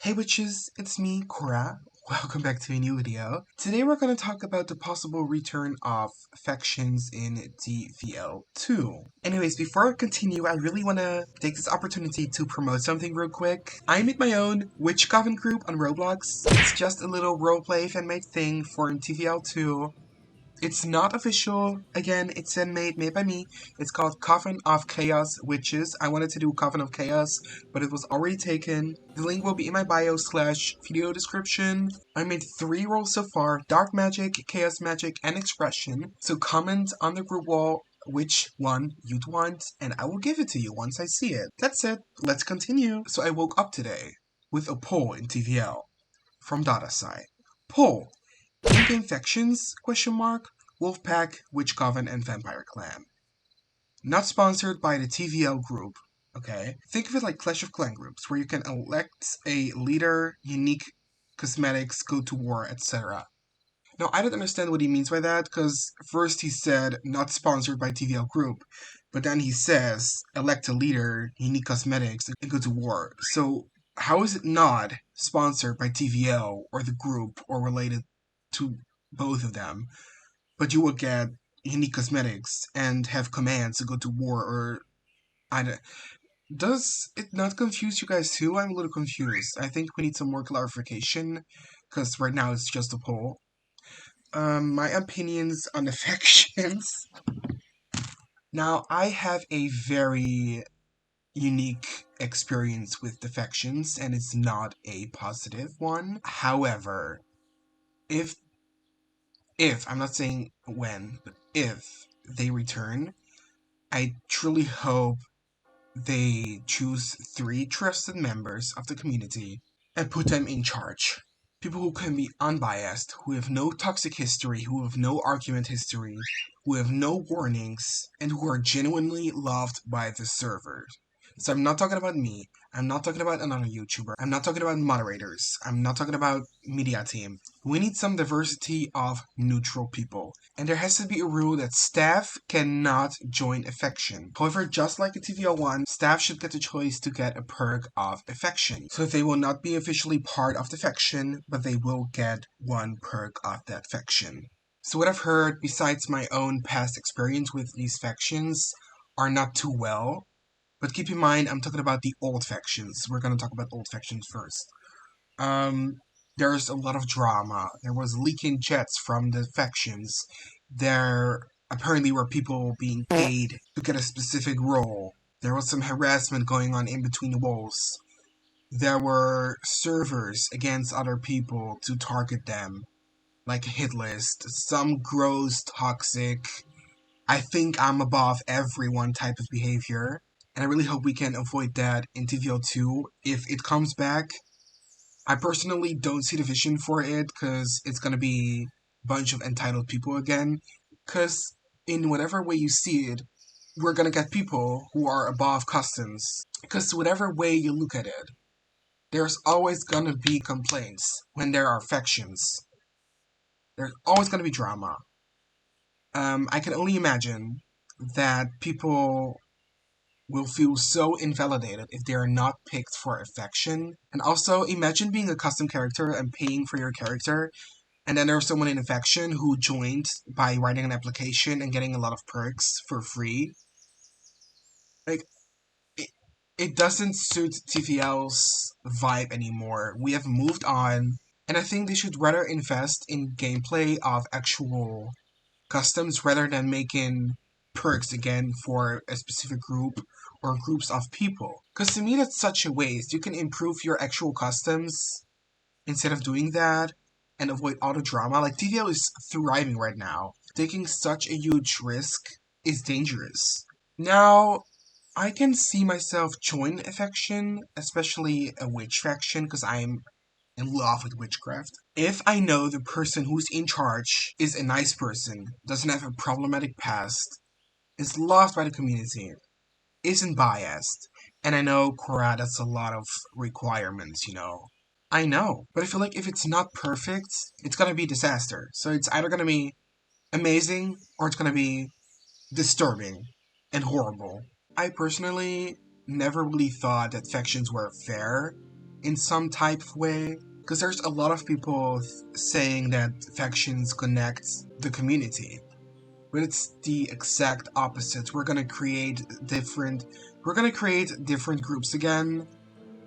Hey witches, it's me, Korra. Welcome back to a new video. Today we're going to talk about the possible return of factions in TVL 2. Anyways, before I continue, I really want to take this opportunity to promote something real quick. I made my own Witch Coven group on Roblox. It's just a little roleplay fan-made thing for TVL 2. It's not official. Again, it's made by me. It's called Coven of Chaos Witches. I wanted to do Coven of Chaos, but it was already taken. The link will be in my bio/video description. I made 3 roles so far: Dark Magic, Chaos Magic, and Expression. So comment on the group wall which one you'd want, and I will give it to you once I see it. That's it. Let's continue. So I woke up today with a poll in TVL from 𝙠𝙗𝙗. Poll. In-game factions? Wolfpack, Witch Coven, and Vampire Clan. Not sponsored by the TVL group, okay? Think of it like Clash of Clan groups, where you can elect a leader, unique cosmetics, go to war, etc. Now, I don't understand what he means by that, because first he said, not sponsored by TVL group, but then he says, elect a leader, unique cosmetics, and go to war. So, how is it not sponsored by TVL, or the group, or related to both of them, but you will get unique cosmetics and have commands to go to war? Or does it not confuse you guys too? I'm a little confused. I think we need some more clarification, because right now it's just a poll. My opinions on the factions. Now, I have a very unique experience with the factions, and it's not a positive one. However, if I'm not saying when, but if they return, I truly hope they choose 3 trusted members of the community and put them in charge. People who can be unbiased, who have no toxic history, who have no argument history, who have no warnings, and who are genuinely loved by the server. So I'm not talking about me, I'm not talking about another YouTuber, I'm not talking about moderators, I'm not talking about media team. We need some diversity of neutral people. And there has to be a rule that staff cannot join a faction. However, just like in TVL 1, staff should get the choice to get a perk of a faction. So they will not be officially part of the faction, but they will get 1 perk of that faction. So what I've heard, besides my own past experience with these factions, are not too well. But keep in mind, I'm talking about the old factions. We're going to talk about old factions first. There's a lot of drama. There was leaking chats from the factions. There apparently were people being paid to get a specific role. There was some harassment going on in between the walls. There were servers against other people to target them, like a hit list. Some gross, toxic, I think I'm above everyone type of behavior. And I really hope we can avoid that in TVL 2 if it comes back. I personally don't see the vision for it, because it's going to be a bunch of entitled people again. Because in whatever way you see it, we're going to get people who are above customs. Because whatever way you look at it, there's always going to be complaints when there are factions. There's always going to be drama. I can only imagine that people will feel so invalidated if they are not picked for a faction. And also, imagine being a custom character and paying for your character, and then there's someone in a faction who joined by writing an application and getting a lot of perks for free. Like, it doesn't suit TVL's vibe anymore. We have moved on, and I think they should rather invest in gameplay of actual customs rather than making perks again for a specific group or groups of people. Because to me, that's such a waste. You can improve your actual customs instead of doing that and avoid all the drama. Like, TVL is thriving right now. Taking such a huge risk is dangerous. Now, I can see myself join a faction, especially a witch faction, because I'm in love with witchcraft. If I know the person who's in charge is a nice person, doesn't have a problematic past, is loved by the community, isn't biased, and I know, Korra, that's a lot of requirements, you know. I know, but I feel like if it's not perfect, it's gonna be a disaster. So it's either gonna be amazing, or it's gonna be disturbing and horrible. I personally never really thought that factions were fair, in some type of way. Because there's a lot of people saying that factions connect the community. But it's the exact opposite. We're gonna create different groups again.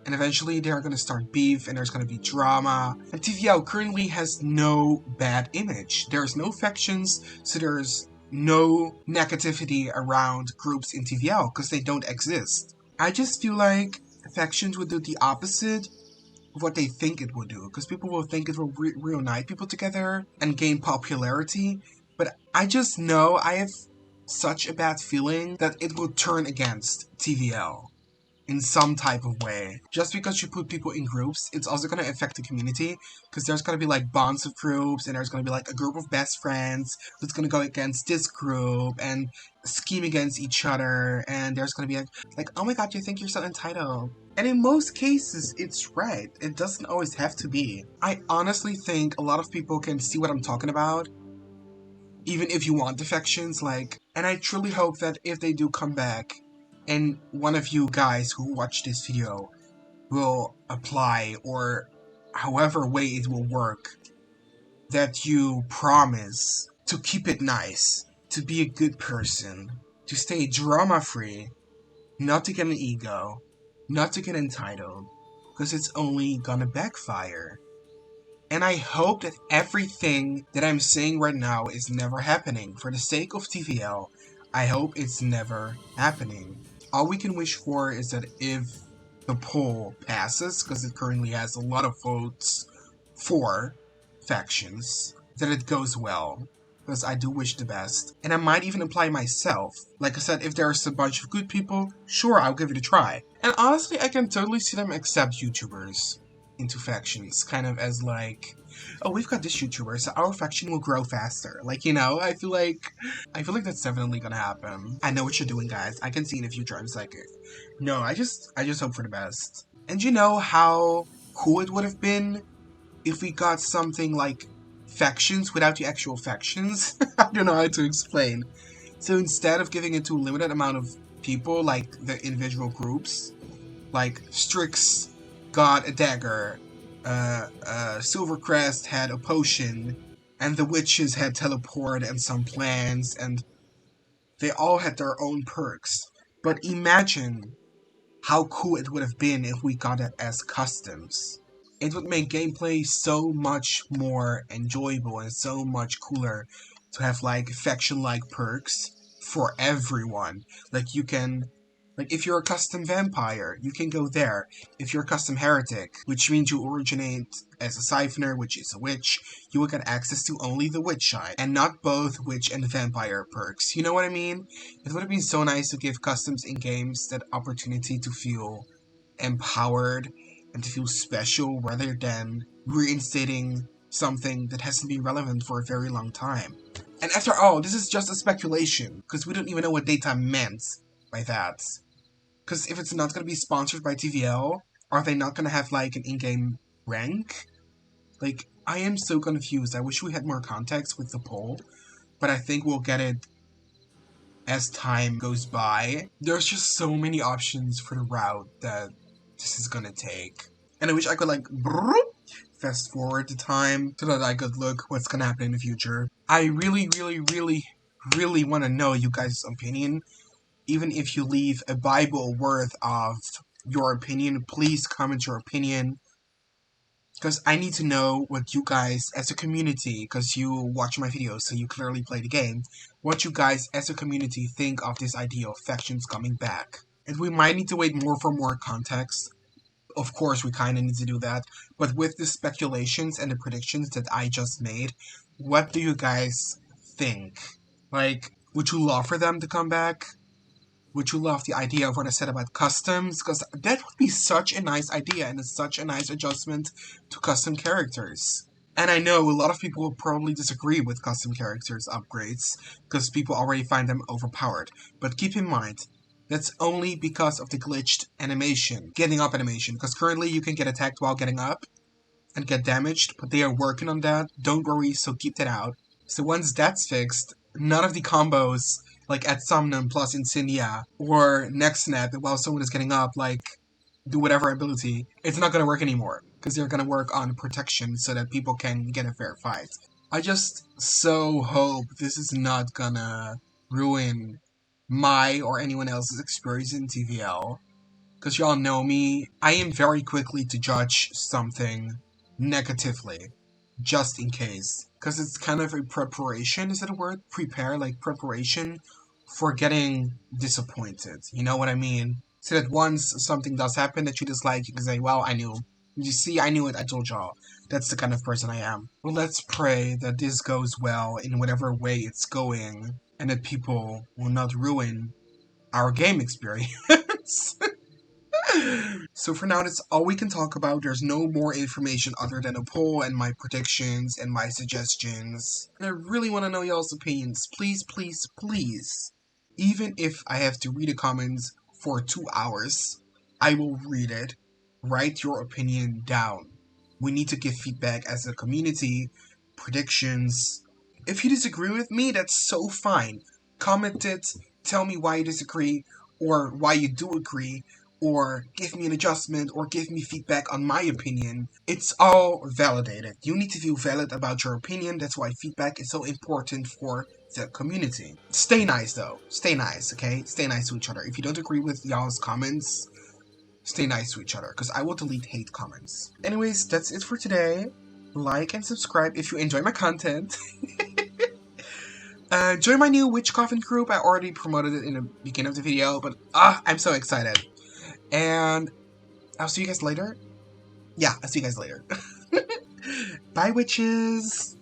And eventually they're gonna start beef and there's gonna be drama. And TVL currently has no bad image. There's no factions, so there's no negativity around groups in TVL because they don't exist. I just feel like factions would do the opposite of what they think it will do, because people will think it will reunite people together and gain popularity. But I just know I have such a bad feeling that it will turn against TVL in some type of way. Just because you put people in groups, it's also going to affect the community, because there's going to be like bonds of groups, and there's going to be like a group of best friends that's going to go against this group and scheme against each other, and there's going to be like, oh my god, you think you're so entitled. And in most cases, it's right. It doesn't always have to be. I honestly think a lot of people can see what I'm talking about, even if you want defections, and I truly hope that if they do come back, and one of you guys who watch this video will apply, or however way it will work, that you promise to keep it nice, to be a good person, to stay drama-free, not to get an ego, not to get entitled, because it's only gonna backfire. And I hope that everything that I'm saying right now is never happening. For the sake of TVL, I hope it's never happening. All we can wish for is that if the poll passes, because it currently has a lot of votes for factions, that it goes well. Because I do wish the best. And I might even apply myself. Like I said, if there's a bunch of good people, sure, I'll give it a try. And honestly, I can totally see them accept YouTubers into factions, kind of as like, oh, we've got this YouTuber, so our faction will grow faster. Like, you know, I feel like that's definitely gonna happen. I know what you're doing, guys. I can see in the future. I'm just like, no, I just hope for the best. And you know how cool it would have been if we got something like factions without the actual factions? I don't know how to explain. So instead of giving it to a limited amount of people, like the individual groups, like Strix got a dagger, Silvercrest had a potion, and the witches had teleport and some plans, and they all had their own perks. But imagine how cool it would have been if we got it as customs. It would make gameplay so much more enjoyable and so much cooler to have like faction-like perks for everyone. Like you can, like if you're a custom vampire, you can go there. If you're a custom heretic, which means you originate as a siphoner, which is a witch, you will get access to only the witch side, and not both witch and vampire perks. You know what I mean? It would have been so nice to give customs in games that opportunity to feel empowered and to feel special, rather than reinstating something that hasn't been relevant for a very long time. And after all, this is just a speculation, because we don't even know what daytime meant by that. Because if it's not going to be sponsored by TVL, are they not going to have like an in-game rank? Like, I am so confused. I wish we had more context with the poll, but I think we'll get it as time goes by. There's just so many options for the route that this is gonna take. And I wish I could like fast forward the time so that I could look what's gonna happen in the future. I really want to know you guys' opinion. Even if you leave a Bible worth of your opinion, please comment your opinion. Because I need to know what you guys as a community, because you watch my videos, so you clearly play the game, what you guys as a community think of this idea of factions coming back. And we might need to wait more for more context. Of course, we kind of need to do that. But with the speculations and the predictions that I just made, what do you guys think? Like, would you love for them to come back? Would you love the idea of what I said about customs? Because that would be such a nice idea, and it's such a nice adjustment to custom characters. And I know a lot of people will probably disagree with custom characters upgrades, because people already find them overpowered. But keep in mind, that's only because of the glitched animation, getting up animation, because currently you can get attacked while getting up and get damaged, but they are working on that. Don't worry, so keep that out. So once that's fixed, none of the combos like at 𝙬𝙗𝙗 plus Insignia or neck snap while someone is getting up, like do whatever ability, it's not gonna work anymore. Because they're gonna work on protection so that people can get a fair fight. I just so hope this is not gonna ruin my or anyone else's experience in TVL. Because y'all know me, I am very quickly to judge something negatively, just in case. Because it's kind of a preparation, is that a word? Prepare, like preparation for getting disappointed. You know what I mean? So that once something does happen that you dislike, you can say, well, I knew. You see, I knew it, I told y'all. That's the kind of person I am. Well, let's pray that this goes well in whatever way it's going, and that people will not ruin our game experience. So for now, that's all we can talk about. There's no more information other than a poll and my predictions and my suggestions. And I really want to know y'all's opinions. Please, please, please. Even if I have to read the comments for 2 hours, I will read it. Write your opinion down. We need to give feedback as a community, predictions. If you disagree with me, that's so fine. Comment it, tell me why you disagree, or why you do agree, or give me an adjustment, or give me feedback on my opinion. It's all validated. You need to feel valid about your opinion. That's why feedback is so important for the community. Stay nice though. Stay nice, okay? Stay nice to each other. If you don't agree with y'all's comments, stay nice to each other, because I will delete hate comments. Anyways, that's it for today. Like and subscribe if you enjoy my content. Join my new Witch Coffin group. I already promoted it in the beginning of the video, but I'm so excited. And I'll see you guys later. Yeah, I'll see you guys later. Bye, witches!